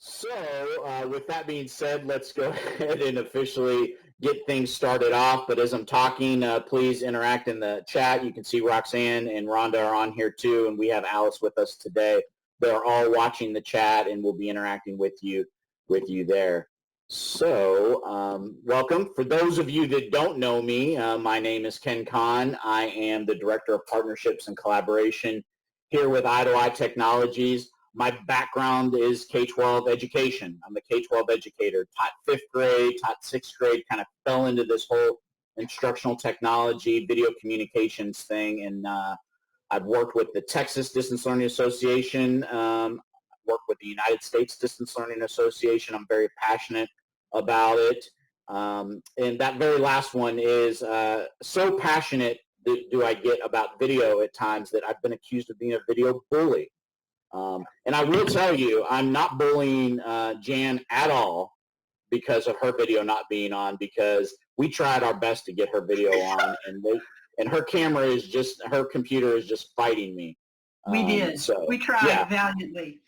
So with that being said, let's go ahead and officially get things started off. But as I'm talking, please interact in the chat. You can see Roxanne and Rhonda are on here too, and we have Alice with us today. They're all watching the chat and will be interacting with you there. So welcome. For those of you that don't know me, my name is Ken Kahn. I am the Director of Partnerships and Collaboration here with Eye2Eye Technologies. My background is K-12 education. I'm a K-12 educator, taught 5th grade, taught 6th grade, kind of fell into this whole instructional technology, video communications thing, and I've worked with the Texas Distance Learning Association, worked with the United States Distance Learning Association. I'm very passionate about it. And that very last one is so passionate do I get about video at times that I've been accused of being a video bully. And I will tell you, I'm not bullying Jan at all because of her video not being on, because we tried our best to get her video on, and her camera is just, her computer is just fighting me. We did. So, we tried valiantly.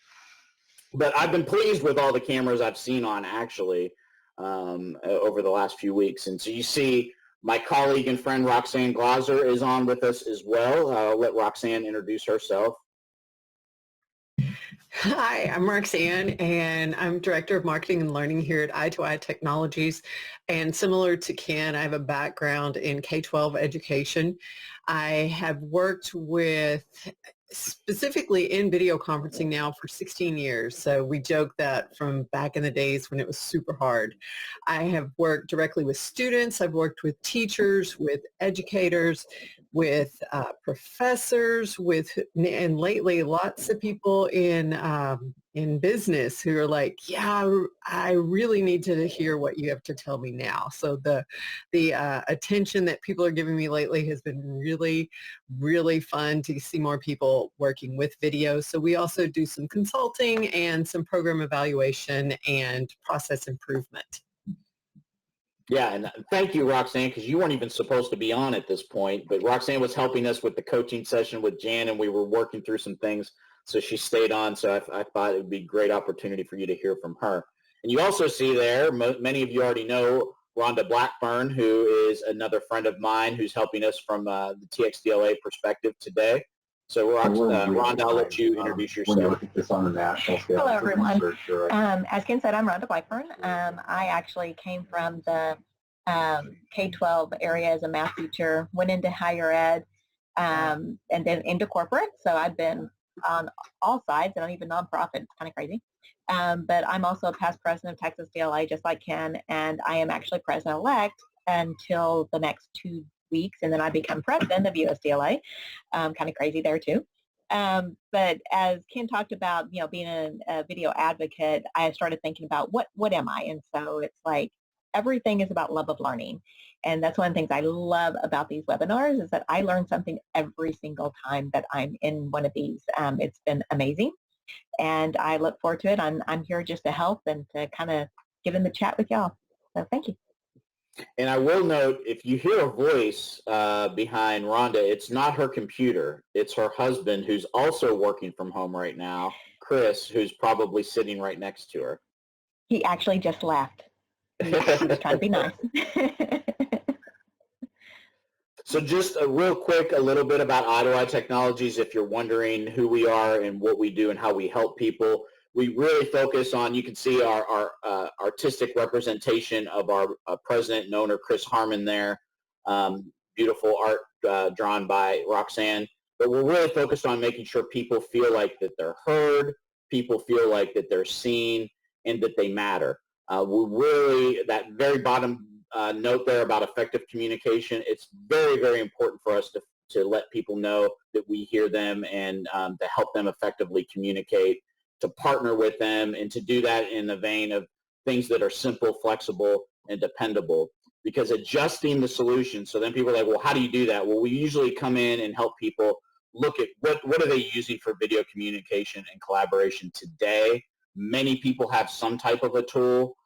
But I've been pleased with all the cameras I've seen on, actually, over the last few weeks. And so you see my colleague and friend Roxanne Glauser is on with us as well. I'll let Roxanne introduce herself. Hi, I'm Roxanne, and I'm Director of Marketing and Learning here at Eye2Eye Technologies. And similar to Ken, I have a background in K-12 education. I have worked with specifically in video conferencing now for 16 years. So we joke that from back in the days when it was super hard. I have worked directly with students. I've worked with teachers, with educators, with professors, and lately lots of people in business who are like, yeah, I really need to hear what you have to tell me now. So the attention that people are giving me lately has been really, really fun to see more people working with video. So we also do some consulting and some program evaluation and process improvement. Yeah, and thank you, Roxanne, because you weren't even supposed to be on at this point, but Roxanne was helping us with the coaching session with Jan, and we were working through some things, so she stayed on, so I thought it would be a great opportunity for you to hear from her. And you also see there, many of you already know Rhonda Blackburn, who is another friend of mine who's helping us from the TxDLA perspective today. So Rhonda, I'll let you introduce yourself. When you look at this on the national scale. Hello, everyone. As Ken said, I'm Rhonda Blackburn. I actually came from the K-12 area as a math teacher, went into higher ed, and then into corporate. So I've been on all sides, and I'm even nonprofit. It's kind of crazy. But I'm also a past president of TxDLA, just like Ken, and I am actually president-elect until the next 2 weeks, and then I become president of USDLA. Kind of crazy there too. But as Ken talked about, being a video advocate, I started thinking about what am I? And so it's like everything is about love of learning. And that's one of the things I love about these webinars is that I learn something every single time that I'm in one of these. It's been amazing. And I look forward to it. I'm here just to help and to kind of get in the chat with y'all. So thank you. And I will note, if you hear a voice behind Rhonda, it's not her computer. It's her husband, who's also working from home right now, Chris, who's probably sitting right next to her. He actually just left. He was trying to be nice. So just real quick, a little bit about Eye2Eye Technologies, if you're wondering who we are and what we do and how we help people. We really focus on, you can see our artistic representation of our president and owner, Chris Harmon there. Beautiful art drawn by Roxanne. But we're really focused on making sure people feel like that they're heard, people feel like that they're seen, and that they matter. We really, that very bottom note there about effective communication, it's very, very important for us to let people know that we hear them and to help them effectively communicate, to partner with them, and to do that in the vein of things that are simple, flexible, and dependable. Because adjusting the solution, so then people are like, well, how do you do that? Well, we usually come in and help people look at what are they using for video communication and collaboration today. Many people have some type of a tool.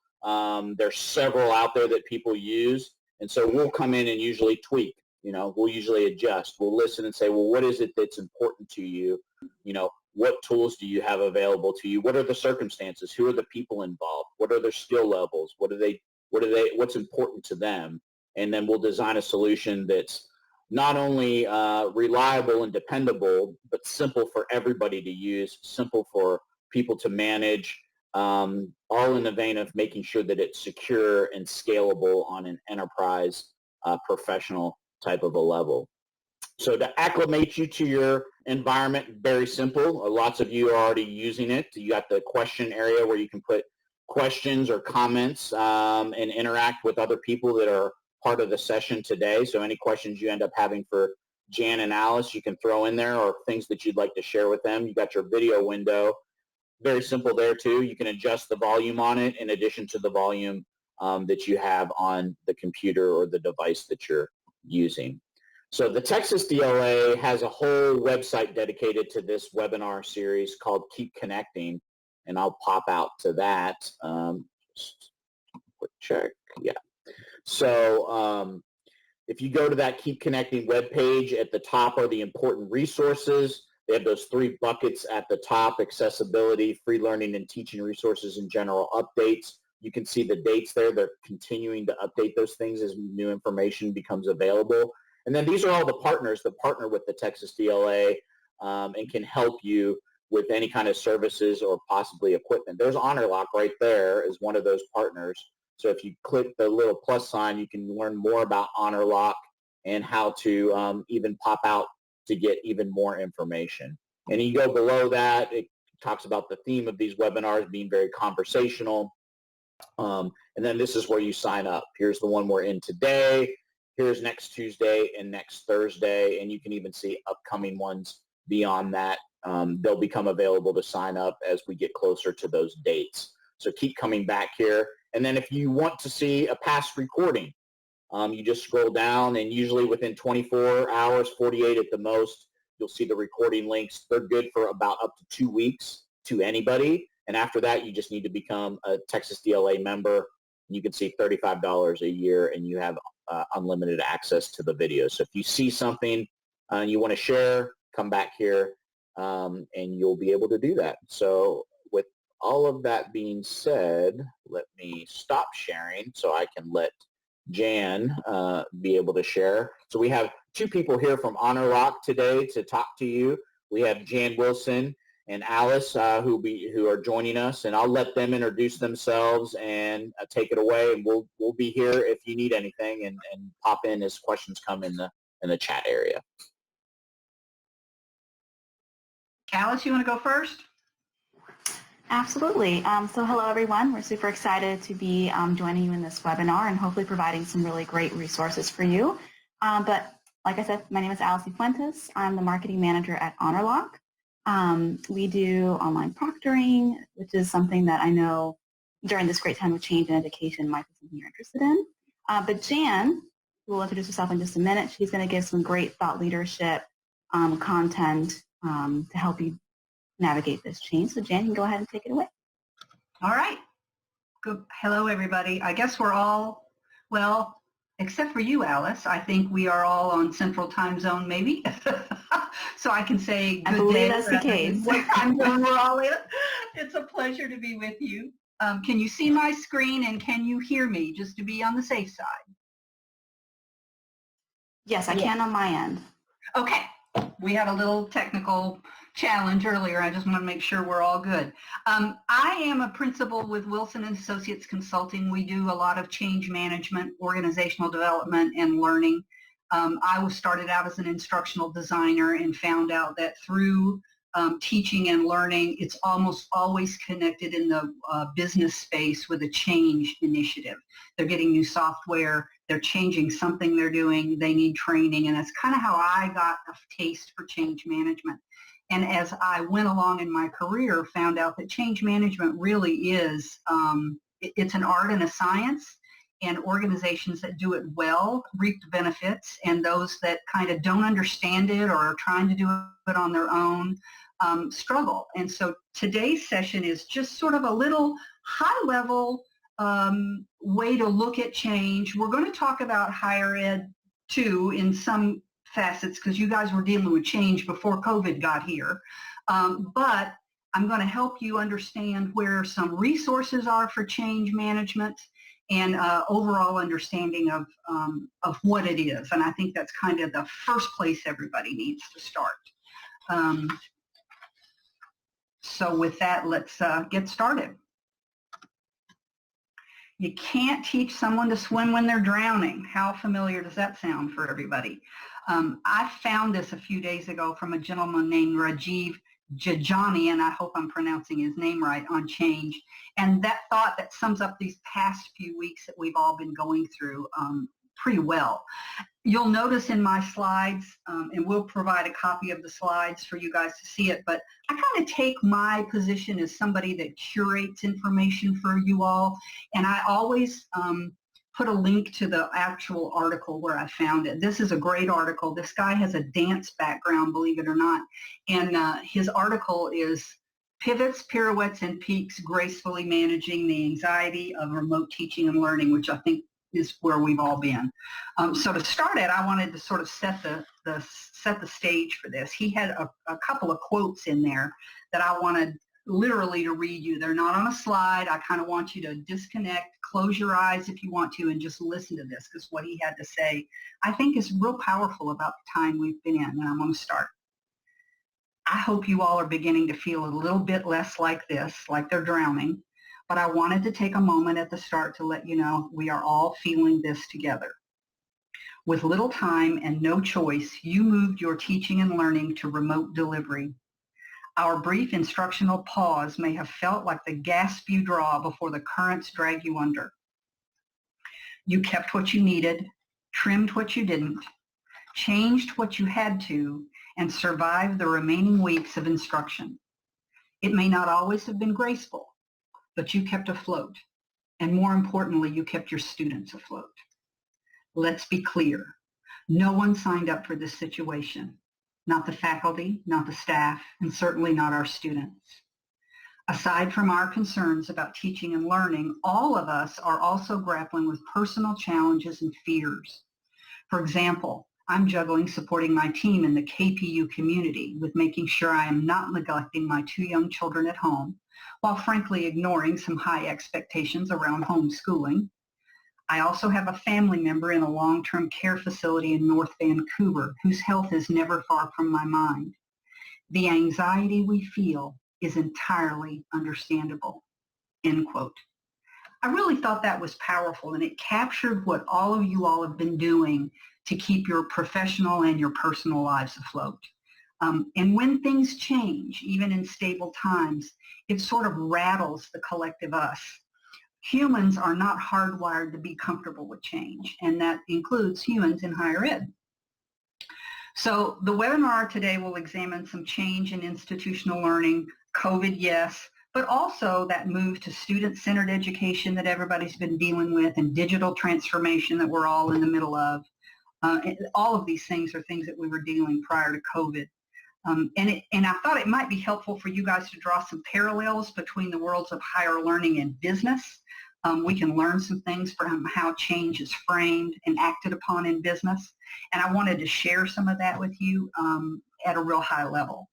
There's several out there that people use. And so we'll come in and usually tweak. We'll usually adjust. We'll listen and say, well, what is it that's important to you? what tools do you have available to you? What are the circumstances? Who are the people involved? What are their skill levels? What's important to them? And then we'll design a solution that's not only reliable and dependable, but simple for everybody to use, simple for people to manage, all in the vein of making sure that it's secure and scalable on an enterprise professional type of a level. So to acclimate you to your environment, very simple. Lots of you are already using it. You got the question area where you can put questions or comments and interact with other people that are part of the session today. So any questions you end up having for Jan and Alice, you can throw in there, or things that you'd like to share with them. You got your video window. Very simple there too. You can adjust the volume on it in addition to the volume that you have on the computer or the device that you're using. So the TxDLA has a whole website dedicated to this webinar series called Keep Connecting, and I'll pop out to that. Just quick check, yeah. So if you go to that Keep Connecting webpage, at the top are the important resources. They have those 3 buckets at the top: accessibility, free learning and teaching resources, and general updates. You can see the dates there. They're continuing to update those things as new information becomes available. And then these are all the partners that partner with the TxDLA and can help you with any kind of services or possibly equipment. There's HonorLock right there as one of those partners. So if you click the little plus sign, you can learn more about HonorLock and how to even pop out to get even more information. And you go below that, it talks about the theme of these webinars being very conversational. And then this is where you sign up. Here's the one we're in today. Here's next Tuesday and next Thursday. And you can even see upcoming ones beyond that. They'll become available to sign up as we get closer to those dates. So keep coming back here. And then if you want to see a past recording, you just scroll down, and usually within 24 hours, 48 at the most, you'll see the recording links. They're good for about up to 2 weeks to anybody. And after that, you just need to become a TxDLA member. You can see $35 a year, and you have unlimited access to the video. So if you see something and you want to share, come back here, and you'll be able to do that. So with all of that being said, let me stop sharing so I can let Jan be able to share. So we have 2 people here from HonorLock today to talk to you. We have Jan Wilson and Alice who are joining us, and I'll let them introduce themselves and take it away. And we'll be here if you need anything, and pop in as questions come in the chat area. Alice, you want to go first? Absolutely. So hello, everyone. We're super excited to be joining you in this webinar and hopefully providing some really great resources for you. But like I said, my name is Alice Fuentes. I'm the marketing manager at HonorLock. We do online proctoring, which is something that I know during this great time of change in education might be something you're interested in. But Jan, who will introduce herself in just a minute, she's going to give some great thought leadership content to help you navigate this change. So Jan, you can go ahead and take it away. All right. Good. Hello, everybody. I guess we're all, well, except for you, Alice. I think we are all on Central Time Zone, maybe. So I can say good day. I believe that's the case. What time zone we're all in. It's a pleasure to be with you. Can you see my screen, and can you hear me, just to be on the safe side? Yes, I can on my end. Okay. We had a little technical challenge earlier. I just want to make sure we're all good. I am a principal with Wilson & Associates Consulting. We do a lot of change management, organizational development, and learning. I was started out as an instructional designer and found out that through teaching and learning, it's almost always connected in the business space with a change initiative. They're getting new software, they're changing something they're doing, they need training, and that's kind of how I got a taste for change management. And as I went along in my career, found out that change management really is, it's an art and a science, and organizations that do it well reap the benefits, and those that kind of don't understand it or are trying to do it on their own struggle. And so today's session is just sort of a little high-level way to look at change. We're going to talk about higher ed too in some facets, because you guys were dealing with change before COVID got here. But I'm going to help you understand where some resources are for change management and overall understanding of what it is. And I think that's kind of the first place everybody needs to start. So with that, let's get started. You can't teach someone to swim when they're drowning. How familiar does that sound for everybody? I found this a few days ago from a gentleman named Rajiv Jajani, and I hope I'm pronouncing his name right, on change. And that thought that sums up these past few weeks that we've all been going through pretty well. You'll notice in my slides, and we'll provide a copy of the slides for you guys to see it, but I kind of take my position as somebody that curates information for you all, and I always put a link to the actual article where I found it. This is a great article. This guy has a dance background, believe it or not, and his article is Pivots, Pirouettes, and Peaks, Gracefully Managing the Anxiety of Remote Teaching and Learning, which I think is where we've all been. So to start at, I wanted to sort of set the stage for this. He had a couple of quotes in there that I wanted literally to read you. They're not on a slide. I kind of want you to disconnect, close your eyes if you want to, and just listen to this, because what he had to say, I think, is real powerful about the time we've been in. And I'm going to start. I hope you all are beginning to feel a little bit less like this, like they're drowning. But I wanted to take a moment at the start to let you know we are all feeling this together. With little time and no choice, you moved your teaching and learning to remote delivery. Our brief instructional pause may have felt like the gasp you draw before the currents drag you under. You kept what you needed, trimmed what you didn't, changed what you had to, and survived the remaining weeks of instruction. It may not always have been graceful, but you kept afloat. And more importantly, you kept your students afloat. Let's be clear. No one signed up for this situation. Not the faculty, not the staff, and certainly not our students. Aside from our concerns about teaching and learning, all of us are also grappling with personal challenges and fears. For example, I'm juggling supporting my team in the KPU community with making sure I am not neglecting my 2 young children at home, while frankly ignoring some high expectations around homeschooling. I also have a family member in a long-term care facility in North Vancouver whose health is never far from my mind. The anxiety we feel is entirely understandable, end quote. I really thought that was powerful, and it captured what all of you all have been doing to keep your professional and your personal lives afloat. And when things change, even in stable times, it sort of rattles the collective us. Humans are not hardwired to be comfortable with change, and that includes humans in higher ed. So the webinar today will examine some change in institutional learning, COVID, yes, but also that move to student-centered education that everybody's been dealing with, and digital transformation that we're all in the middle of. All of these things are things that we were dealing prior to COVID. And I thought it might be helpful for you guys to draw some parallels between the worlds of higher learning and business. We can learn some things from how change is framed and acted upon in business. And I wanted to share some of that with you at a real high level.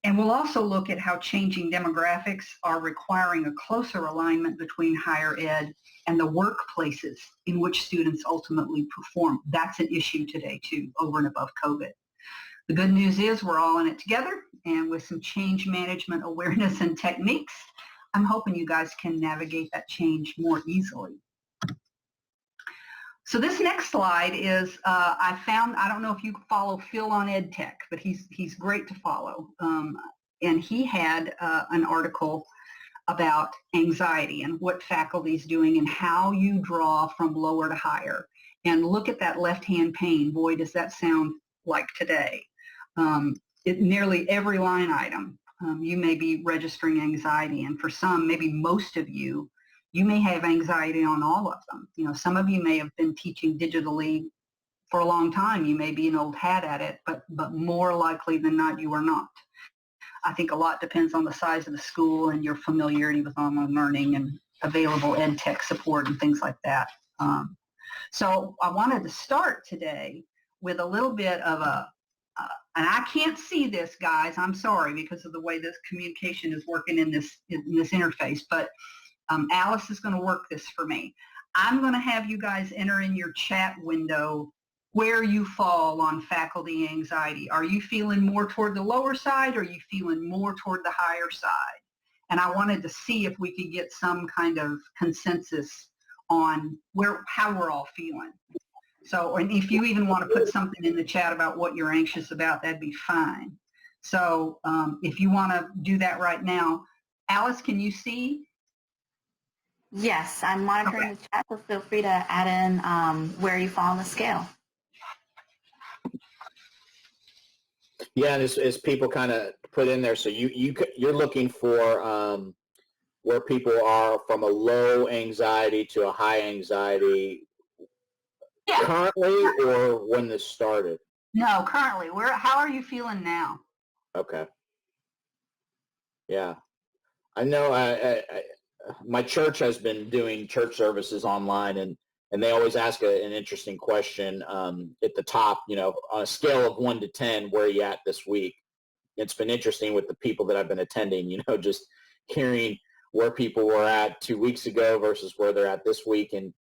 And we'll also look at how changing demographics are requiring a closer alignment between higher ed and the workplaces in which students ultimately perform. That's an issue today too, over and above COVID. The good news is we're all in it together, and with some change management awareness and techniques, I'm hoping you guys can navigate that change more easily. So this next slide is, I don't know if you follow Phil on EdTech, but he's great to follow. And he had an article about anxiety and what faculty is doing and how you draw from lower to higher. And look at that left-hand pane. Boy, does that sound like today. Nearly every line item, you may be registering anxiety, and for some, maybe most of you, you may have anxiety on all of them. You know, some of you may have been teaching digitally for a long time. You may be an old hat at it, but more likely than not, you are not. I think a lot depends on the size of the school and your familiarity with online learning and available ed tech support and things like that. So I wanted to start today with a little bit of and I can't see this, guys. I'm sorry because of the way this communication is working in this interface, but Alice is going to work this for me. I'm going to have you guys enter in your chat window where you fall on faculty anxiety. Are you feeling more toward the lower side, or are you feeling more toward the higher side? And I wanted to see if we could get some kind of consensus on how we're all feeling. So, and if you even want to put something in the chat about what you're anxious about, that'd be fine. So if you want to do that right now, Alice, can you see? Yes, I'm monitoring the chat, so feel free to add in where you fall on the scale. Yeah, and as people kind of put in there, so you're looking for where people are from a low anxiety to a high anxiety currently, or when this started? No, currently. How are you feeling now? Okay. Yeah, I know. My church has been doing church services online, and they always ask an interesting question at the top, on a scale of 1 to 10, where are you at this week? It's been interesting with the people that I've been attending, just hearing where people were at 2 weeks ago versus where they're at this week. And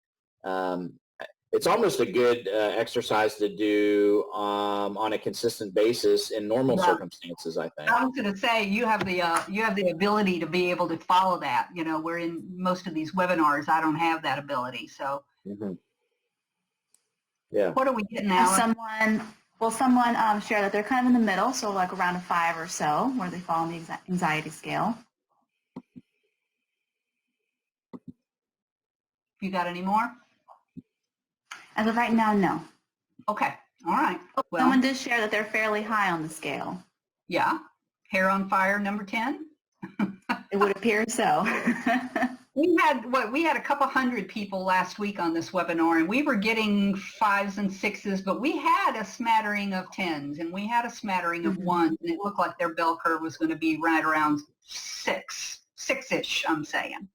it's almost a good exercise to do on a consistent basis in normal circumstances, I think. I was going to say, you have the ability to be able to follow that. Where in most of these webinars, I don't have that ability. So, yeah. What are we getting now? Someone share that they're kind of in the middle, so like around a 5 or so, where they fall on the anxiety scale. You got any more? As of right now, no. Okay. All right. Well, someone did share that they're fairly high on the scale. Yeah. Hair on fire, number 10? It would appear so. We had a couple hundred people last week on this webinar, and we were getting 5s and 6s, but we had a smattering of 10s, and we had a smattering of 1s, and it looked like their bell curve was going to be right around 6-ish, I'm saying,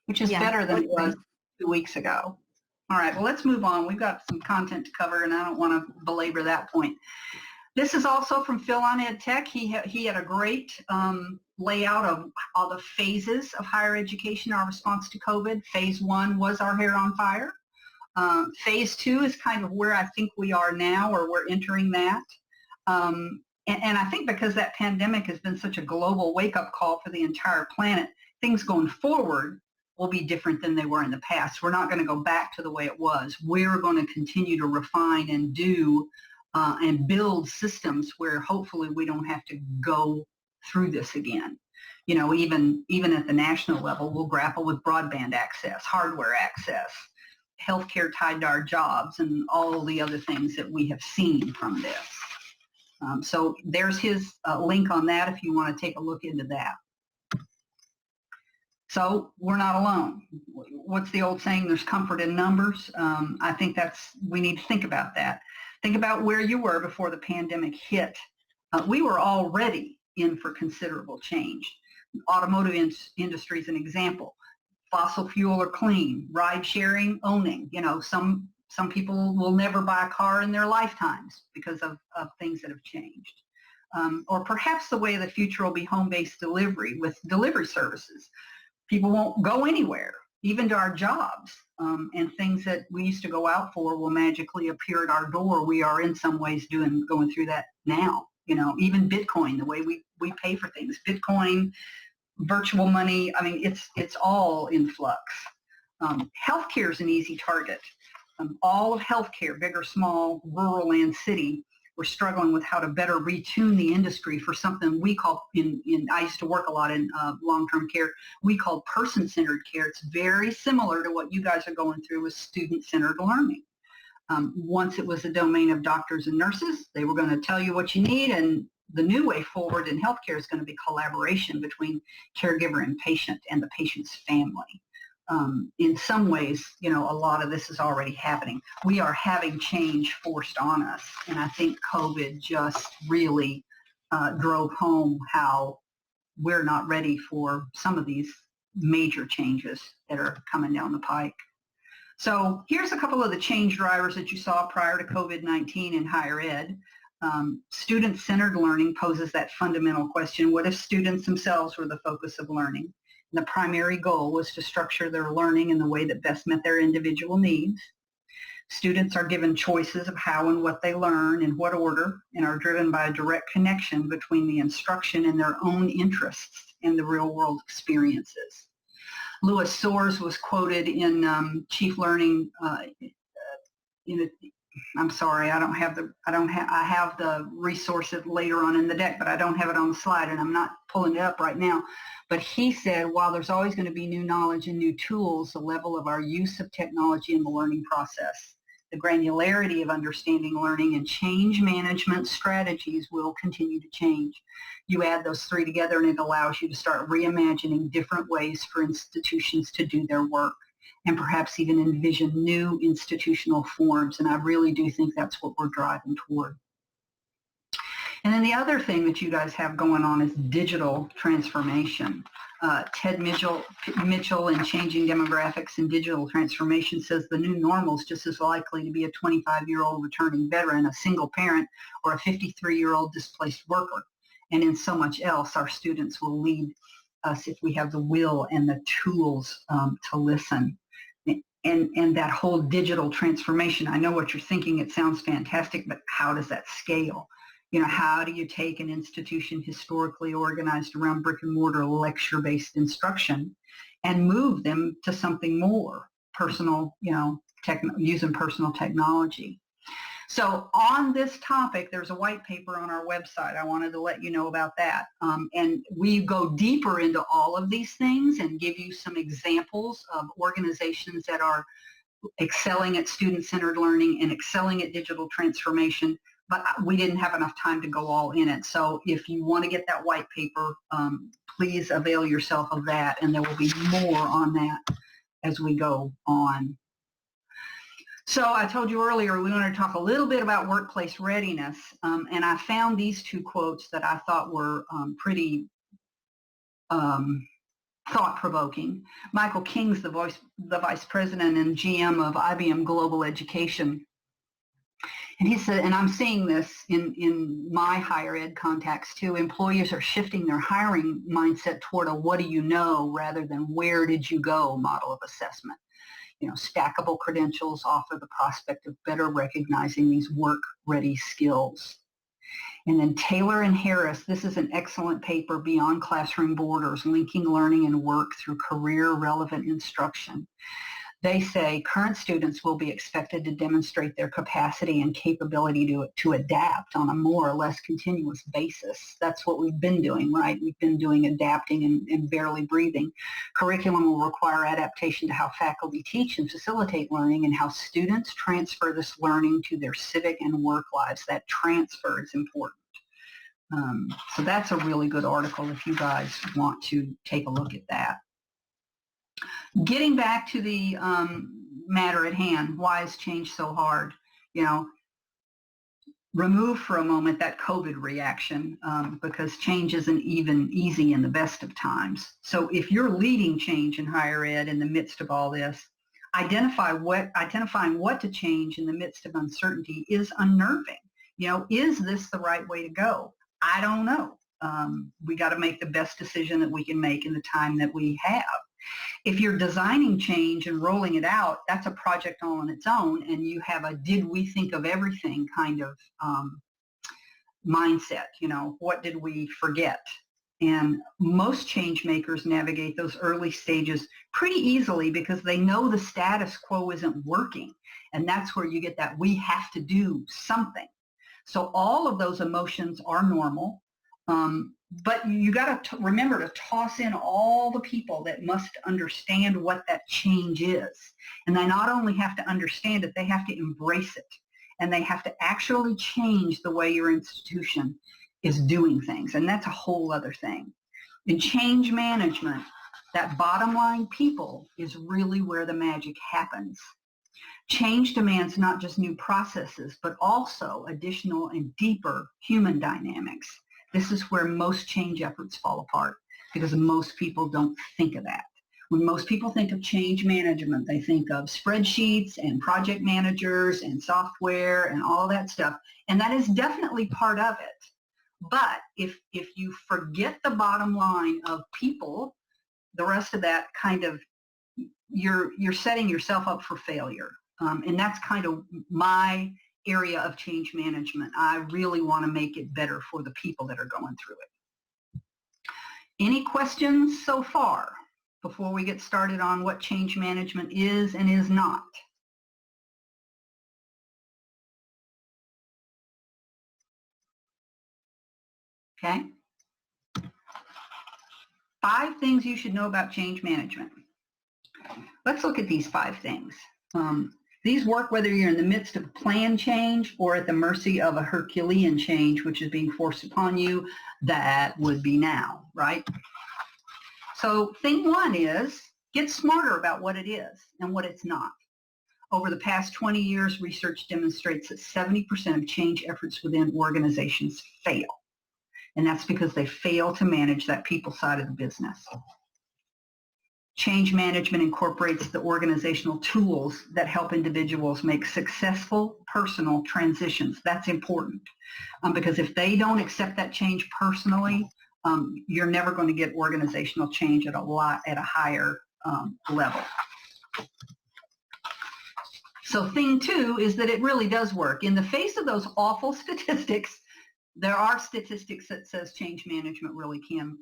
which is better than it was 2 weeks ago. All right, well, let's move on. We've got some content to cover, and I don't want to belabor that point. This is also from Phil on EdTech. He had a great layout of all the phases of higher education, our response to COVID. Phase 1 was our hair on fire. Phase 2 is kind of where I think we are now, or we're entering that. And I think because that pandemic has been such a global wake-up call for the entire planet, things going forward will be different than they were in the past. We're not going to go back to the way it was. We're going to continue to refine and do and build systems where hopefully we don't have to go through this again. Even at the national level, we'll grapple with broadband access, hardware access, healthcare tied to our jobs, and all the other things that we have seen from this. So there's his link on that if you want to take a look into that. So we're not alone. What's the old saying? There's comfort in numbers. I think we need to think about that. Think about where you were before the pandemic hit. We were already in for considerable change. Automotive industry is an example. Fossil fuel or clean, ride sharing, owning. Some people will never buy a car in their lifetimes because of things that have changed. Or perhaps the way of the future will be home-based delivery with delivery services. People won't go anywhere, even to our jobs, and things that we used to go out for will magically appear at our door. We are in some ways going through that now. Even Bitcoin, the way we pay for things, Bitcoin, virtual money. I mean, it's all in flux. Healthcare is an easy target. All of healthcare, big or small, rural and city, we're struggling with how to better retune the industry for something we call, I used to work a lot in long-term care, we call person-centered care. It's very similar to what you guys are going through with student-centered learning. Once it was the domain of doctors and nurses, they were going to tell you what you need, and the new way forward in healthcare is going to be collaboration between caregiver and patient and the patient's family. In some ways, a lot of this is already happening. We are having change forced on us, and I think COVID just really drove home how we're not ready for some of these major changes that are coming down the pike. So here's a couple of the change drivers that you saw prior to COVID-19 in higher ed. Student-centered learning poses that fundamental question: what if students themselves were the focus of learning? And the primary goal was to structure their learning in the way that best met their individual needs. Students are given choices of how and what they learn, in what order, and are driven by a direct connection between the instruction and their own interests and the real-world experiences. Louis Soares was quoted in Chief Learning I'm sorry, I have the resource later on in the deck, but I don't have it on the slide, and I'm not pulling it up right now. But he said, while there's always going to be new knowledge and new tools, the level of our use of technology in the learning process, the granularity of understanding learning, and change management strategies will continue to change. You add those three together, and it allows you to start reimagining different ways for institutions to do their work, and perhaps even envision new institutional forms. And I really do think that's what we're driving toward. And then the other thing that you guys have going on is digital transformation. Ted Mitchell in Changing Demographics and Digital Transformation says the new normal is just as likely to be a 25-year-old returning veteran, a single parent, or a 53-year-old displaced worker. And in so much else, our students will lead us if we have the will and the tools to listen. And that whole digital transformation, I know what you're thinking, it sounds fantastic, but how does that scale? You know, how do you take an institution historically organized around brick and mortar lecture-based instruction and move them to something more personal, you know, using personal technology? So on this topic, there's a white paper on our website. I wanted to let you know about that. And we go deeper into all of these things and give you some examples of organizations that are excelling at student-centered learning and excelling at digital transformation, but we didn't have enough time to go all in it. So if you want to get that white paper, please avail yourself of that, and there will be more on that as we go on. So I told you earlier we wanted to talk a little bit about workplace readiness, and I found these two quotes that I thought were pretty thought-provoking. Michael King's the vice president and GM of IBM Global Education. And he said, and I'm seeing this in my higher ed contacts too, employers are shifting their hiring mindset toward a what do you know rather than where did you go model of assessment. You know, stackable credentials offer the prospect of better recognizing these work-ready skills. And then Taylor and Harris, this is an excellent paper, Beyond Classroom Borders, Linking Learning and Work Through Career-Relevant Instruction. They say current students will be expected to demonstrate their capacity and capability to adapt on a more or less continuous basis. That's what we've been doing, right? We've been doing adapting and barely breathing. Curriculum will require adaptation to how faculty teach and facilitate learning and how students transfer this learning to their civic and work lives. That transfer is important. So that's a really good article if you guys want to take a look at that. Getting back to the matter at hand, why is change so hard? You know, remove for a moment that COVID reaction because change isn't even easy in the best of times. So if you're leading change in higher ed in the midst of all this, identifying what to change in the midst of uncertainty is unnerving. You know, is this the right way to go? I don't know. We got to make the best decision that we can make in the time that we have. If you're designing change and rolling it out, that's a project all on its own, and you have a did we think of everything kind of mindset. You know, what did we forget? And most change makers navigate those early stages pretty easily because they know the status quo isn't working, and that's where you get that we have to do something. So all of those emotions are normal. But you got to remember to toss in all the people that must understand what that change is. And they not only have to understand it, they have to embrace it. And they have to actually change the way your institution is doing things. And that's a whole other thing. In change management, that bottom line people is really where the magic happens. Change demands not just new processes, but also additional and deeper human dynamics. This is where most change efforts fall apart because most people don't think of that. When most people think of change management, they think of spreadsheets and project managers and software and all that stuff. And that is definitely part of it. But if you forget the bottom line of people, the rest of that kind of, you're setting yourself up for failure. And that's kind of my area of change management. I really want to make it better for the people that are going through it. Any questions so far before we get started on what change management is and is not? Okay. 5 things you should know about change management. Let's look at these 5 things. These work whether you're in the midst of a planned change or at the mercy of a Herculean change, which is being forced upon you. That would be now, right? So thing 1 is get smarter about what it is and what it's not. Over the past 20 years, research demonstrates that 70% of change efforts within organizations fail. And that's because they fail to manage that people side of the business. Change management incorporates the organizational tools that help individuals make successful personal transitions. That's important because if they don't accept that change personally, you're never going to get organizational change at a higher level. So thing 2 is that it really does work. In the face of those awful statistics, there are statistics that says change management really can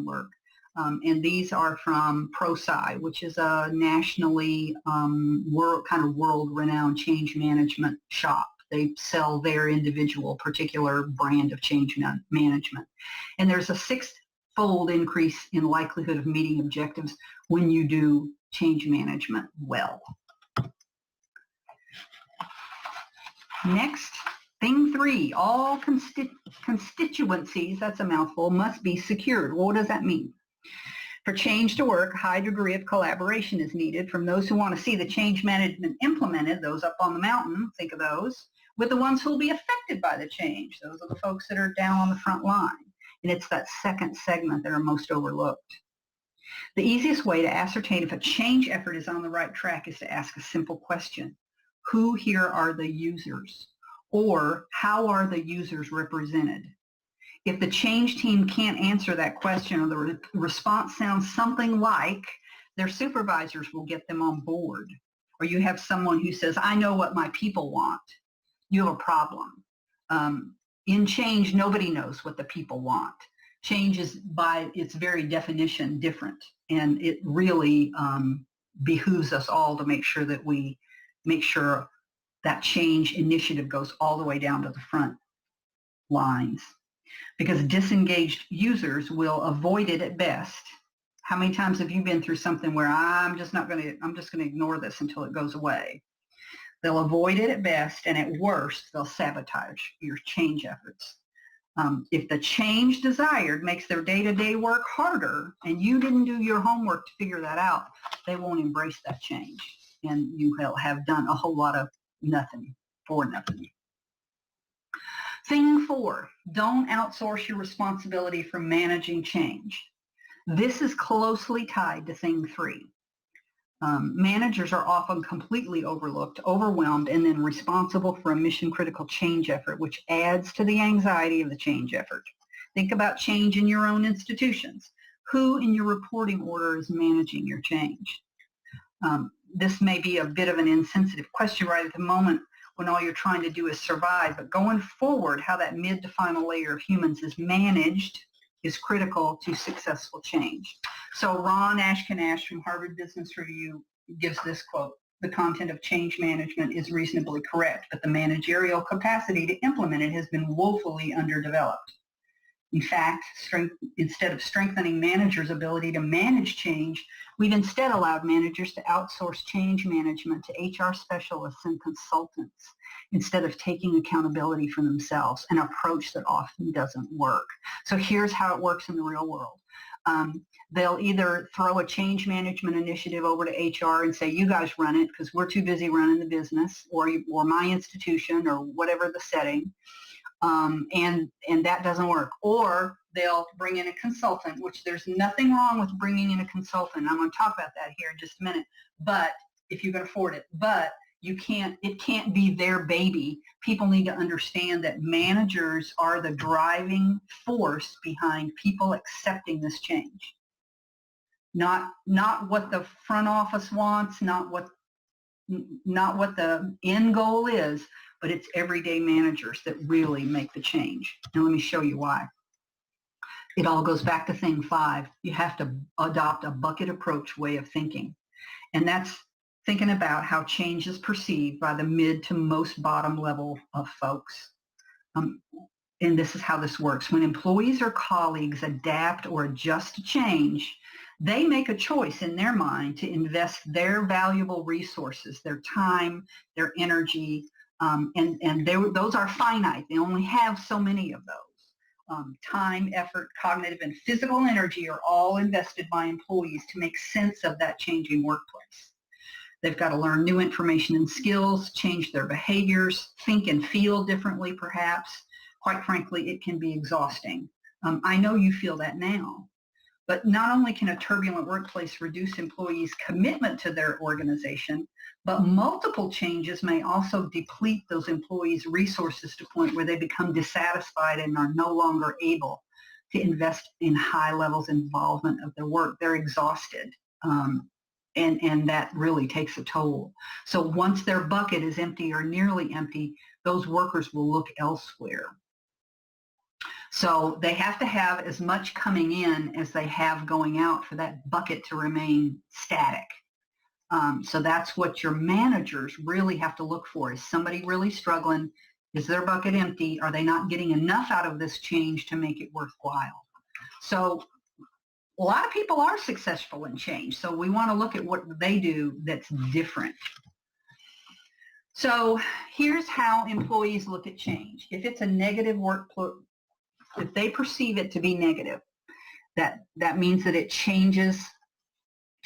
work. And these are from ProSci, which is a nationally world-renowned change management shop. They sell their individual particular brand of change management. And there's a 6-fold increase in likelihood of meeting objectives when you do change management well. Next, thing 3, all constituencies, that's a mouthful, must be secured. Well, what does that mean? For change to work, a high degree of collaboration is needed from those who want to see the change management implemented, those up on the mountain, think of those, with the ones who will be affected by the change. Those are the folks that are down on the front line. And it's that second segment that are most overlooked. The easiest way to ascertain if a change effort is on the right track is to ask a simple question. Who here are the users? Or how are the users represented? If the change team can't answer that question or the response sounds something like their supervisors will get them on board, or you have someone who says, I know what my people want, you have a problem. In change, nobody knows what the people want. Change is by its very definition different, and it really behooves us all to make sure that we make sure that change initiative goes all the way down to the front lines. Because disengaged users will avoid it at best. How many times have you been through something where I'm just going to ignore this until it goes away? They'll avoid it at best, and at worst, they'll sabotage your change efforts. If the change desired makes their day-to-day work harder, and you didn't do your homework to figure that out, they won't embrace that change, and you will have done a whole lot of nothing for nothing. Thing 4, don't outsource your responsibility for managing change. This is closely tied to thing 3. Managers are often completely overlooked, overwhelmed, and then responsible for a mission-critical change effort, which adds to the anxiety of the change effort. Think about change in your own institutions. Who in your reporting order is managing your change? This may be a bit of an insensitive question right at the moment, when all you're trying to do is survive. But going forward, how that mid to final layer of humans is managed is critical to successful change. So Ron Ashkenash from Harvard Business Review gives this quote: the content of change management is reasonably correct, but the managerial capacity to implement it has been woefully underdeveloped. In fact, instead of strengthening managers' ability to manage change, we've instead allowed managers to outsource change management to HR specialists and consultants instead of taking accountability for themselves, an approach that often doesn't work. So here's how it works in the real world. They'll either throw a change management initiative over to HR and say, you guys run it because we're too busy running the business, or my institution, or whatever the setting. And that doesn't work. Or they'll bring in a consultant, which there's nothing wrong with bringing in a consultant. I'm going to talk about that here in just a minute, but if you can afford it. But it can't be their baby. People need to understand that managers are the driving force behind people accepting this change. Not what the front office wants, not what the end goal is, but it's everyday managers that really make the change. And let me show you why. It all goes back to thing 5. You have to adopt a bucket approach way of thinking. And that's thinking about how change is perceived by the mid to most bottom level of folks. And this is how this works. When employees or colleagues adapt or adjust to change, they make a choice in their mind to invest their valuable resources, their time, their energy, and those are finite. They only have so many of those. Time, effort, cognitive, and physical energy are all invested by employees to make sense of that changing workplace. They've got to learn new information and skills, change their behaviors, think and feel differently perhaps. Quite frankly, it can be exhausting. I know you feel that now. But not only can a turbulent workplace reduce employees' commitment to their organization, but multiple changes may also deplete those employees' resources to the point where they become dissatisfied and are no longer able to invest in high levels of involvement of their work. They're exhausted, and that really takes a toll. So once their bucket is empty or nearly empty, those workers will look elsewhere. So they have to have as much coming in as they have going out for that bucket to remain static. So that's what your managers really have to look for. Is somebody really struggling? Is their bucket empty? Are they not getting enough out of this change to make it worthwhile? So a lot of people are successful in change. So we want to look at what they do that's different. So here's how employees look at change. If it's a negative workplace, if they perceive it to be negative, that means that it changes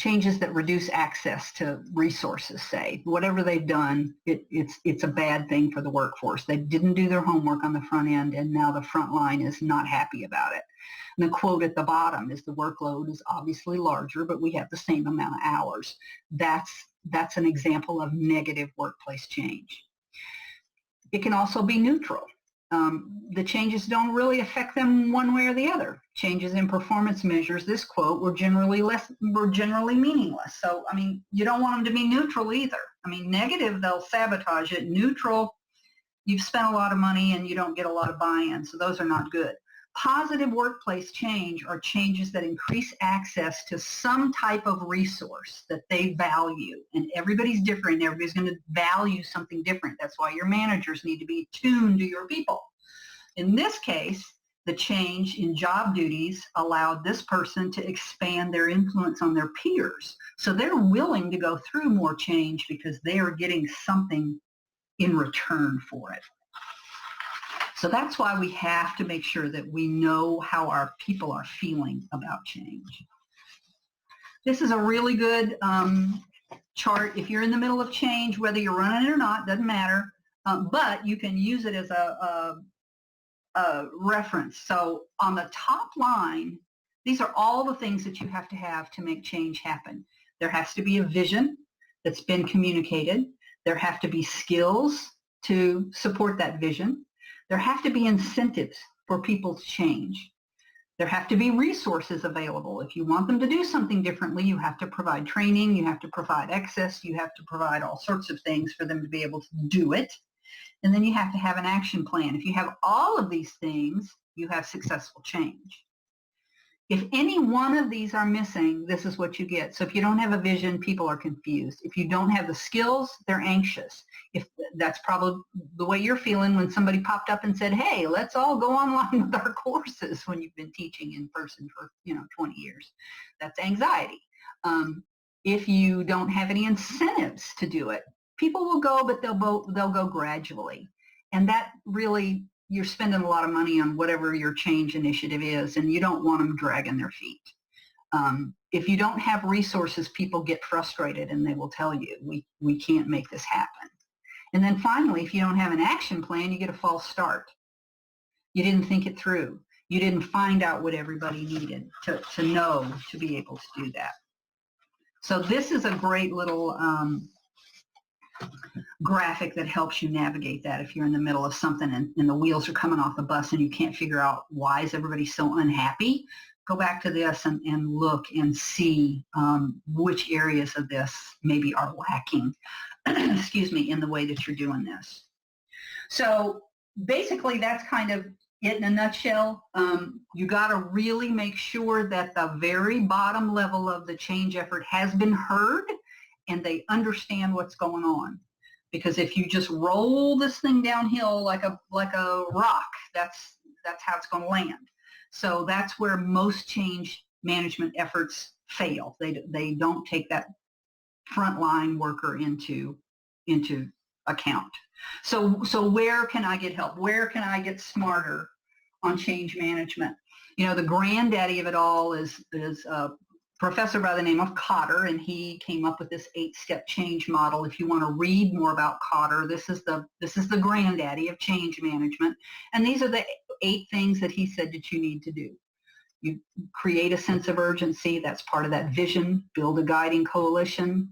that reduce access to resources, say. Whatever they've done, it's a bad thing for the workforce. They didn't do their homework on the front end, and now the front line is not happy about it. And the quote at the bottom is the workload is obviously larger, but we have the same amount of hours. That's an example of negative workplace change. It can also be neutral. The changes don't really affect them one way or the other. Changes in performance measures, this quote, were generally meaningless. So, I mean, you don't want them to be neutral either. I mean, negative, they'll sabotage it. Neutral, you've spent a lot of money and you don't get a lot of buy-in, so those are not good. Positive workplace change are changes that increase access to some type of resource that they value. And everybody's different. Everybody's going to value something different. That's why your managers need to be tuned to your people. In this case, the change in job duties allowed this person to expand their influence on their peers. So they're willing to go through more change because they are getting something in return for it. So that's why we have to make sure that we know how our people are feeling about change. This is a really good chart. If you're in the middle of change, whether you're running it or not, doesn't matter, but you can use it as a reference. So on the top line, these are all the things that you have to make change happen. There has to be a vision that's been communicated. There have to be skills to support that vision. There have to be incentives for people to change. There have to be resources available. If you want them to do something differently, you have to provide training, you have to provide access, you have to provide all sorts of things for them to be able to do it. And then you have to have an action plan. If you have all of these things, you have successful change. If any one of these are missing, this is what you get. So if you don't have a vision, people are confused. If you don't have the skills, they're anxious. If that's probably the way you're feeling when somebody popped up and said, hey, let's all go online with our courses when you've been teaching in person for 20 years. That's anxiety. If you don't have any incentives to do it, people will go, but they'll go gradually. And that really, you're spending a lot of money on whatever your change initiative is, and you don't want them dragging their feet. If you don't have resources, people get frustrated and they will tell you, we can't make this happen. And then finally, if you don't have an action plan, you get a false start. You didn't think it through. You didn't find out what everybody needed to know to be able to do that. So this is a great little graphic that helps you navigate that if you're in the middle of something and the wheels are coming off the bus and you can't figure out why is everybody so unhappy. Go back to this and look and see which areas of this maybe are lacking, excuse me, in the way that you're doing this. So basically that's kind of it in a nutshell. You got to really make sure that the very bottom level of the change effort has been heard and they understand what's going on. Because if you just roll this thing downhill like a rock, that's how it's going to land. So that's where most change management efforts fail. They don't take that frontline worker into account. So where can I get help? Where can I get smarter on change management? You know, the granddaddy of it all is a professor by the name of Cotter, and he came up with this 8-step change model. If you want to read more about Cotter, this is the granddaddy of change management, and these are the 8 things that he said that you need to do. You create a sense of urgency. That's part of that vision. Build a guiding coalition.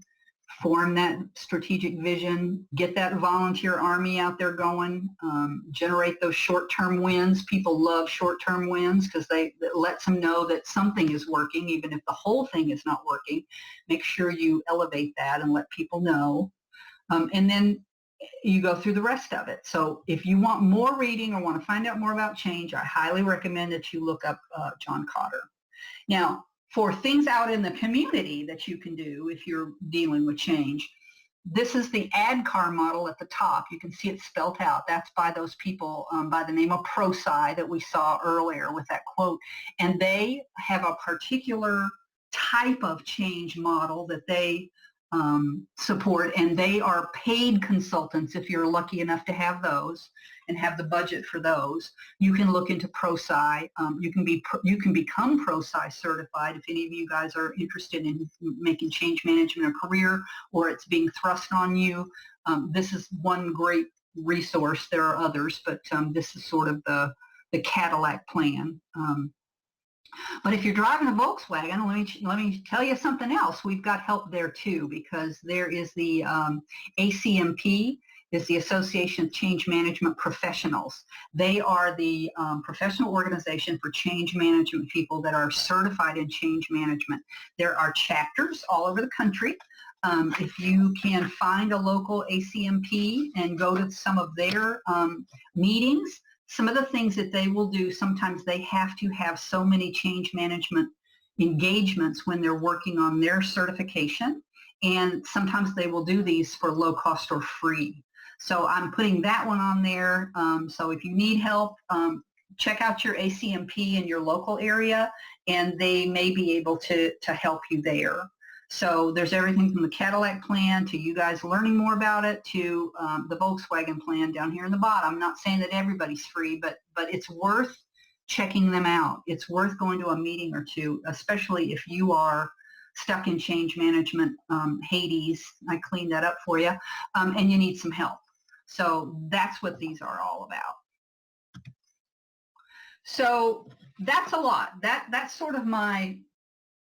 Form that strategic vision, get that volunteer army out there going, generate those short-term wins. People love short-term wins because it lets them know that something is working, even if the whole thing is not working. Make sure you elevate that and let people know. And then you go through the rest of it. So if you want more reading or want to find out more about change, I highly recommend that you look up John Cotter. Now, for things out in the community that you can do if you're dealing with change, this is the ADCAR model at the top. You can see it spelled out. That's by those people by the name of ProSci that we saw earlier with that quote. And they have a particular type of change model that they support, and they are paid consultants if you're lucky enough to have those and have the budget for those. You can look into ProSci. You can become ProSci certified if any of you guys are interested in making change management a career or it's being thrust on you. This is one great resource. There are others, but this is sort of the Cadillac plan. But if you're driving a Volkswagen, let me tell you something else. We've got help there too, because there is the ACMP, is the Association of Change Management Professionals. They are the professional organization for change management people that are certified in change management. There are chapters all over the country. If you can find a local ACMP and go to some of their meetings, some of the things that they will do, sometimes they have to have so many change management engagements when they're working on their certification, and sometimes they will do these for low cost or free. So I'm putting that one on there. So if you need help, check out your ACMP in your local area, and they may be able to help you there. So there's everything from the Cadillac plan to you guys learning more about it to the Volkswagen plan down here in the bottom. I'm not saying that everybody's free, but it's worth checking them out. It's worth going to a meeting or two, especially if you are stuck in change management Hades. I cleaned that up for you, and you need some help. So that's what these are all about. So that's a lot. That's sort of my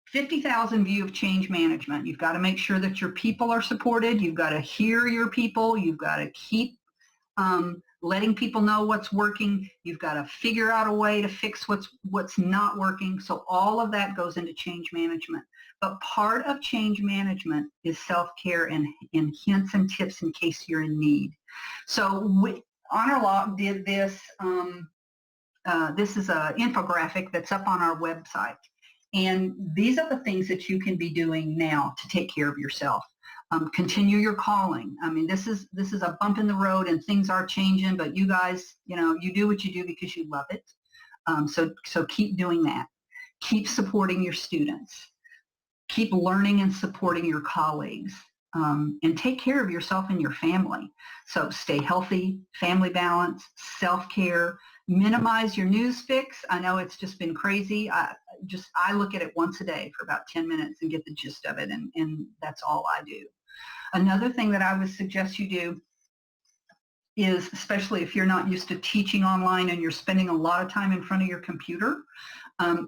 50,000 view of change management. You've got to make sure that your people are supported. You've got to hear your people. You've got to keep letting people know what's working. You've got to figure out a way to fix what's not working. So all of that goes into change management. But part of change management is self-care and hints and tips in case you're in need. So HonorLock did this. This is an infographic that's up on our website. And these are the things that you can be doing now to take care of yourself. Continue your calling. I mean, this is a bump in the road and things are changing, but you guys, you do what you do because you love it. So keep doing that. Keep supporting your students. Keep learning and supporting your colleagues. And take care of yourself and your family. So stay healthy, family balance, self-care, minimize your news fix. I know it's just been crazy. I look at it once a day for about 10 minutes and get the gist of it, and that's all I do. Another thing that I would suggest you do is, especially if you're not used to teaching online and you're spending a lot of time in front of your computer,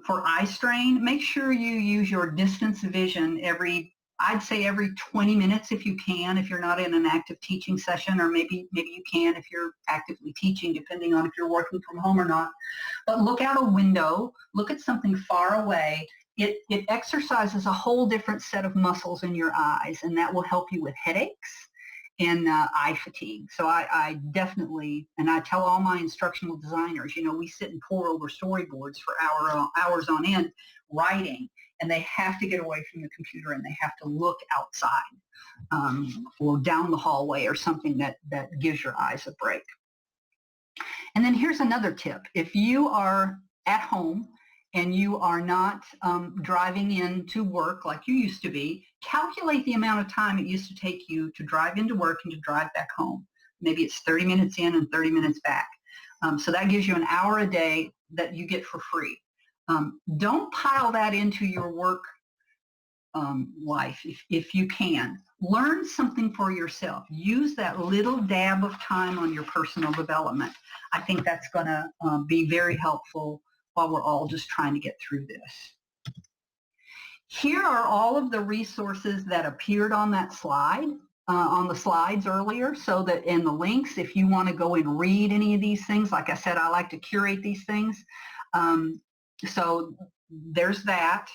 for eye strain, make sure you use your distance vision I'd say every 20 minutes if you can, if you're not in an active teaching session, or maybe you can if you're actively teaching, depending on if you're working from home or not. But look out a window, look at something far away. It exercises a whole different set of muscles in your eyes, and that will help you with headaches and eye fatigue. So I definitely, and I tell all my instructional designers, we sit and pore over storyboards for hours on end writing, and they have to get away from the computer and they have to look outside or down the hallway or something that gives your eyes a break. And then here's another tip. If you are at home and you are not driving in to work like you used to be, calculate the amount of time it used to take you to drive into work and to drive back home. Maybe it's 30 minutes in and 30 minutes back. So that gives you an hour a day that you get for free. Don't pile that into your work life if you can. Learn something for yourself. Use that little dab of time on your personal development. I think that's going to be very helpful while we're all just trying to get through this. Here are all of the resources that appeared on that slide, on the slides earlier, so that in the links, if you want to go and read any of these things, like I said, I like to curate these things. So there's that.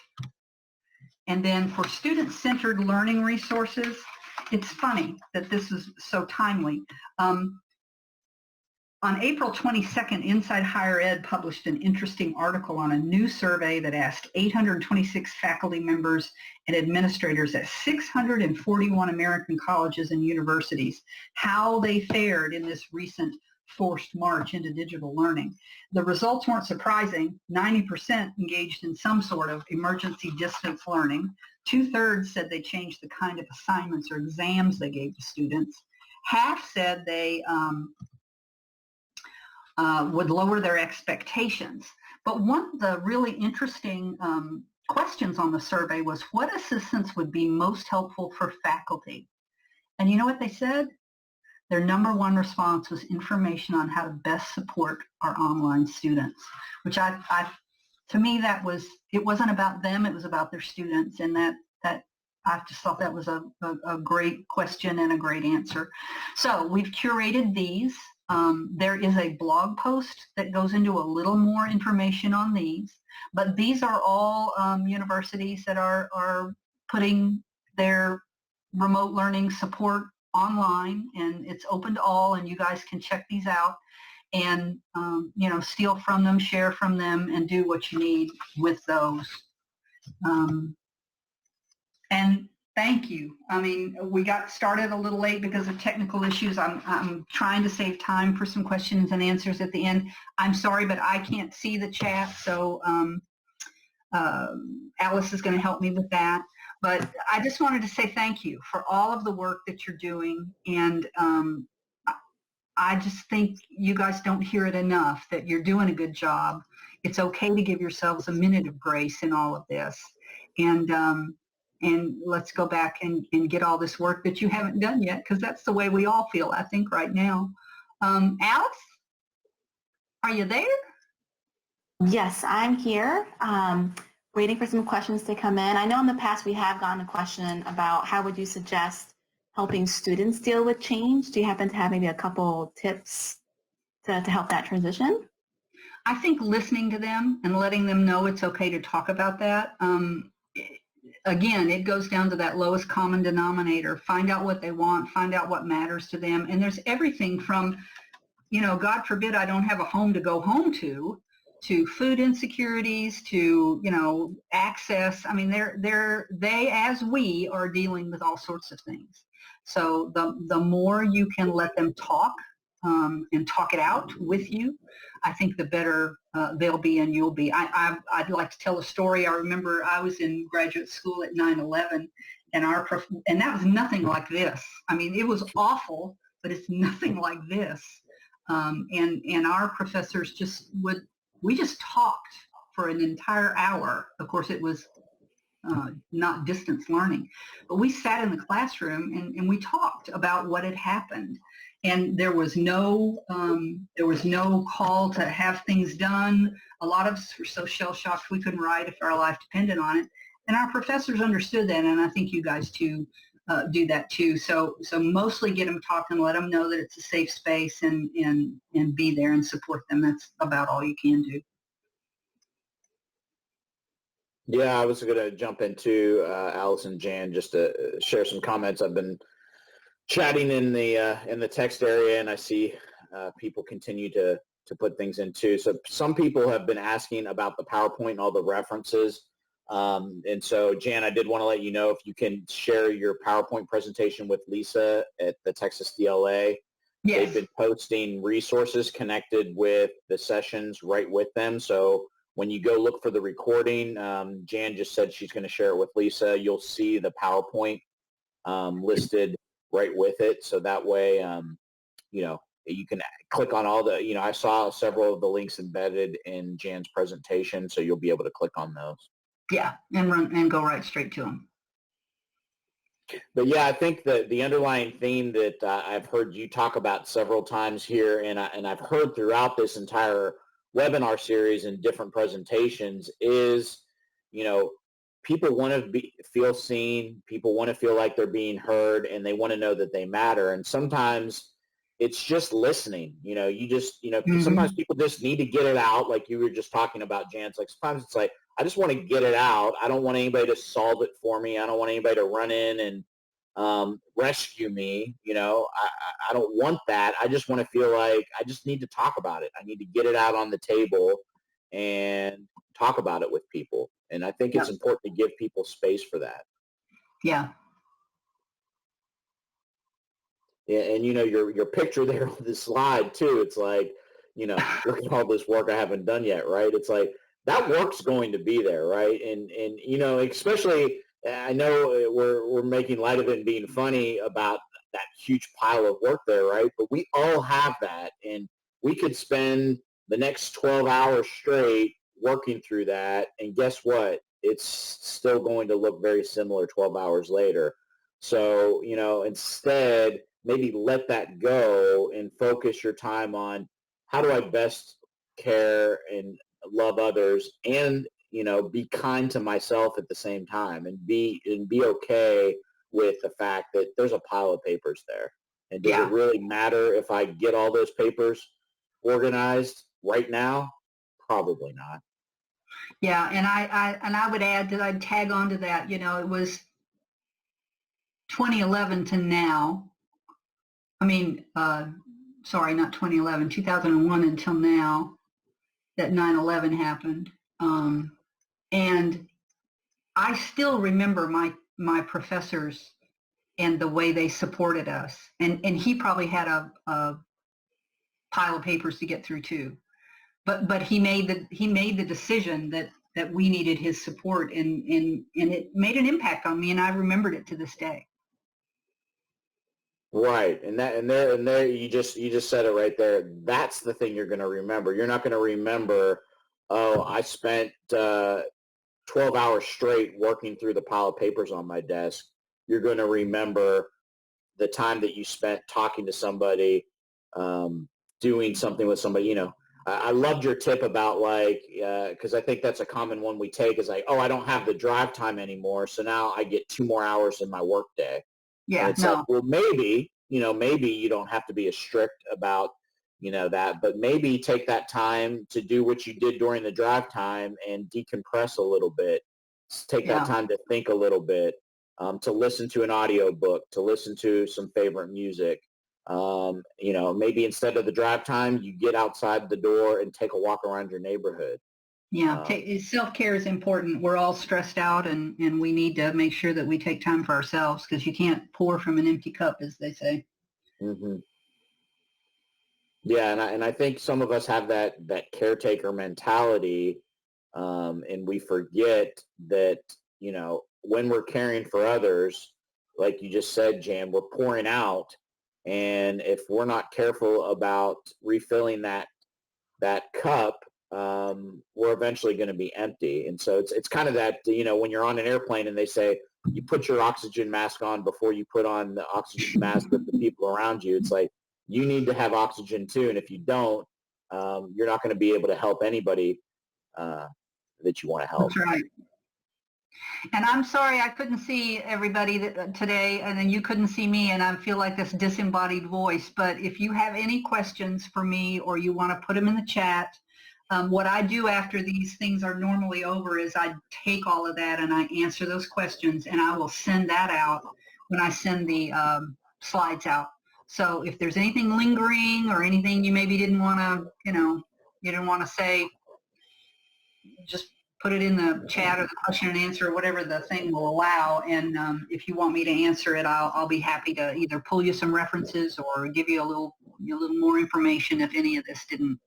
And then for student-centered learning resources, it's funny that this is so timely. On April 22nd, Inside Higher Ed published an interesting article on a new survey that asked 826 faculty members and administrators at 641 American colleges and universities how they fared in this recent forced march into digital learning. The results weren't surprising. 90% engaged in some sort of emergency distance learning. 2/3 said they changed the kind of assignments or exams they gave to students. Half said they would lower their expectations. But one of the really interesting questions on the survey was, what assistance would be most helpful for faculty? And you know what they said? Their number one response was information on how to best support our online students, which to me, it wasn't about them, it was about their students, and that I just thought that was a great question and a great answer. So we've curated these. There is a blog post that goes into a little more information on these, but these are all universities that are putting their remote learning support online, and it's open to all, and you guys can check these out and steal from them, share from them, and do what you need with those. And thank you. I mean, we got started a little late because of technical issues. I'm trying to save time for some questions and answers at the end. I'm sorry, but I can't see the chat, so Alice is going to help me with that. But I just wanted to say thank you for all of the work that you're doing, and I just think you guys don't hear it enough that you're doing a good job. It's okay to give yourselves a minute of grace in all of this, and let's go back and get all this work that you haven't done yet, because that's the way we all feel, I think, right now. Alice, are you there? Yes, I'm here. Waiting for some questions to come in. I know in the past we have gotten a question about how would you suggest helping students deal with change. Do you happen to have maybe a couple tips to help that transition? I think listening to them and letting them know it's okay to talk about that. Again, it goes down to that lowest common denominator. Find out what they want, find out what matters to them. And there's everything from, God forbid I don't have a home to go home to food insecurities, to, access. I mean, they, as we are dealing with all sorts of things. So the more you can let them talk and talk it out with you, I think the better they'll be and you'll be. I'd like to tell a story. I remember I was in graduate school at 9/11, and that was nothing like this. I mean, it was awful, but it's nothing like this. And our professors we just talked for an entire hour. Of course, it was not distance learning. But we sat in the classroom and we talked about what had happened. And there was no call to have things done. A lot of us were so shell-shocked we couldn't write if our life depended on it. And our professors understood that, and I think you guys too do that too. So mostly get them talking, let them know that it's a safe space, and be there and support them. That's about all you can do. Yeah, I was going to jump into Alice and Jan just to share some comments. I've been chatting in the text area, and I see people continue to put things in too. So some people have been asking about the PowerPoint and all the references. And so, Jan, I did want to let you know if you can share your PowerPoint presentation with Lisa at the TxDLA. Yes. They've been posting resources connected with the sessions right with them. So when you go look for the recording, Jan just said she's going to share it with Lisa. You'll see the PowerPoint listed right with it. So that way, you can click on all the, I saw several of the links embedded in Jan's presentation, so you'll be able to click on those. Yeah, and go right straight to them. But yeah, I think that the underlying theme that I've heard you talk about several times here, and I've heard throughout this entire webinar series and different presentations is, people want to feel seen, people want to feel like they're being heard, and they want to know that they matter. And sometimes it's just listening. Sometimes people just need to get it out, like you were just talking about, Jan. It's like sometimes it's like, I just want to get it out. I don't want anybody to solve it for me. I don't want anybody to run in and rescue me. I don't want that. I just want to feel like I just need to talk about it. I need to get it out on the table and talk about it with people. And I think it's important to give people space for that. Yeah. Yeah, and your picture there on the slide too. It's like, look at all this work I haven't done yet, right? It's like that work's going to be there, right? And especially, I know we're making light of it and being funny about that huge pile of work there, right? But we all have that, and we could spend the next 12 hours straight working through that, and guess what? It's still going to look very similar 12 hours later. So, instead, maybe let that go and focus your time on how do I best care and love others and, be kind to myself at the same time, and be okay with the fact that there's a pile of papers there. And does it really matter if I get all those papers organized right now? Probably not. Yeah, and I would add that I'd tag on to that. It was 2011 to now. I mean, sorry, not 2011, 2001 until now that 9/11 happened. And I still remember my professors and the way they supported us. And he probably had a pile of papers to get through too. But he made the decision that we needed his support, and it made an impact on me, and I remembered it to this day. Right, and there you just said it right there. That's the thing you're going to remember. You're not going to remember, oh, I spent 12 hours straight working through the pile of papers on my desk. You're going to remember the time that you spent talking to somebody, doing something with somebody. I loved your tip about because I think that's a common one we take is like, oh, I don't have the drive time anymore, so now I get 2 more hours in my work day. Yeah, it's like, well, maybe you don't have to be as strict about, that, but maybe take that time to do what you did during the drive time and decompress a little bit. Take that time to think a little bit, to listen to an audio book, to listen to some favorite music. Maybe instead of the drive time, you get outside the door and take a walk around your neighborhood. Yeah, self-care is important. We're all stressed out, and we need to make sure that we take time for ourselves, because you can't pour from an empty cup, as they say. Mm-hmm. Yeah, and I think some of us have that caretaker mentality, and we forget that, when we're caring for others, like you just said, Jan, we're pouring out, and if we're not careful about refilling that cup, we're eventually going to be empty. And so it's kind of that, when you're on an airplane and they say you put your oxygen mask on before you put on the oxygen mask of the people around you. It's like you need to have oxygen too, and if you don't, you're not going to be able to help anybody that you want to help. That's right. And I'm sorry I couldn't see everybody today, and then you couldn't see me, and I feel like this disembodied voice. But if you have any questions for me or you want to put them in the chat, what I do after these things are normally over is I take all of that and I answer those questions, and I will send that out when I send the slides out. So if there's anything lingering or anything you maybe didn't want to, you didn't want to say, just put it in the chat or the question and answer or whatever the thing will allow. And if you want me to answer it, I'll be happy to either pull you some references or give you a little more information if any of this didn't,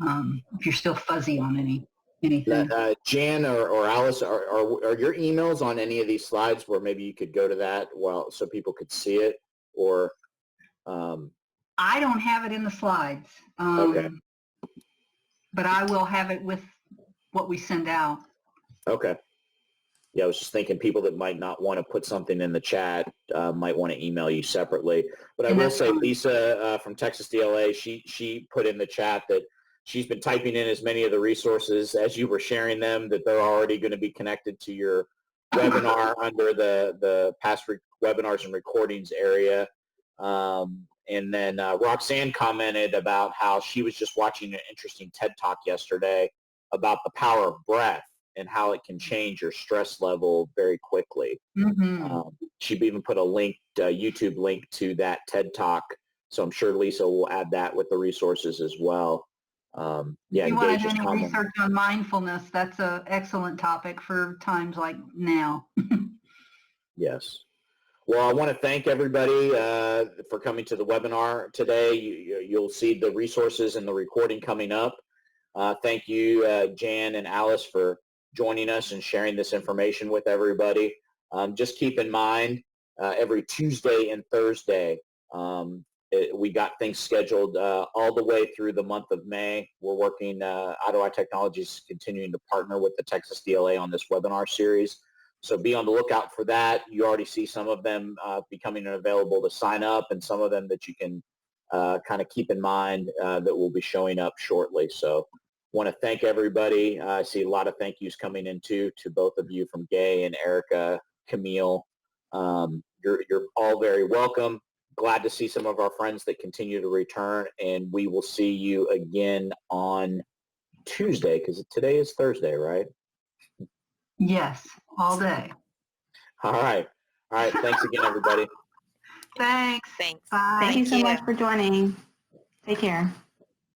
if you're still fuzzy on anything. Jan or Alice, are your emails on any of these slides where maybe you could go to that so people could see it? Or I don't have it in the slides. Okay. But I will have it with what we send out. Okay. Yeah, I was just thinking people that might not want to put something in the chat might want to email you separately. But I will say Lisa from TxDLA, she put in the chat that she's been typing in as many of the resources as you were sharing them, that they're already going to be connected to your webinar under the past webinars and recordings area. And then Roxanne commented about how she was just watching an interesting TED Talk yesterday about the power of breath and how it can change your stress level very quickly. Mm-hmm. She even put a link, YouTube link to that TED Talk. So I'm sure Lisa will add that with the resources as well. If you want to do any research on mindfulness, that's an excellent topic for times like now. Yes. Well, I want to thank everybody for coming to the webinar today. You'll see the resources and the recording coming up. Thank you, Jan and Alice, for joining us and sharing this information with everybody. Just keep in mind, every Tuesday and Thursday, we got things scheduled all the way through the month of May. We're working, Ottawa Technologies continuing to partner with the TxDLA on this webinar series. So be on the lookout for that. You already see some of them becoming available to sign up, and some of them that you can kind of keep in mind that will be showing up shortly. So want to thank everybody. I see a lot of thank yous coming in too, to both of you from Gay and Erica, Camille. You're all very welcome. Glad to see some of our friends that continue to return, and we will see you again on Tuesday, because today is Thursday, right? Yes, all day. All right. All right. Thanks again, everybody. Thanks. Thanks. Bye. Thank you so much for joining. Take care.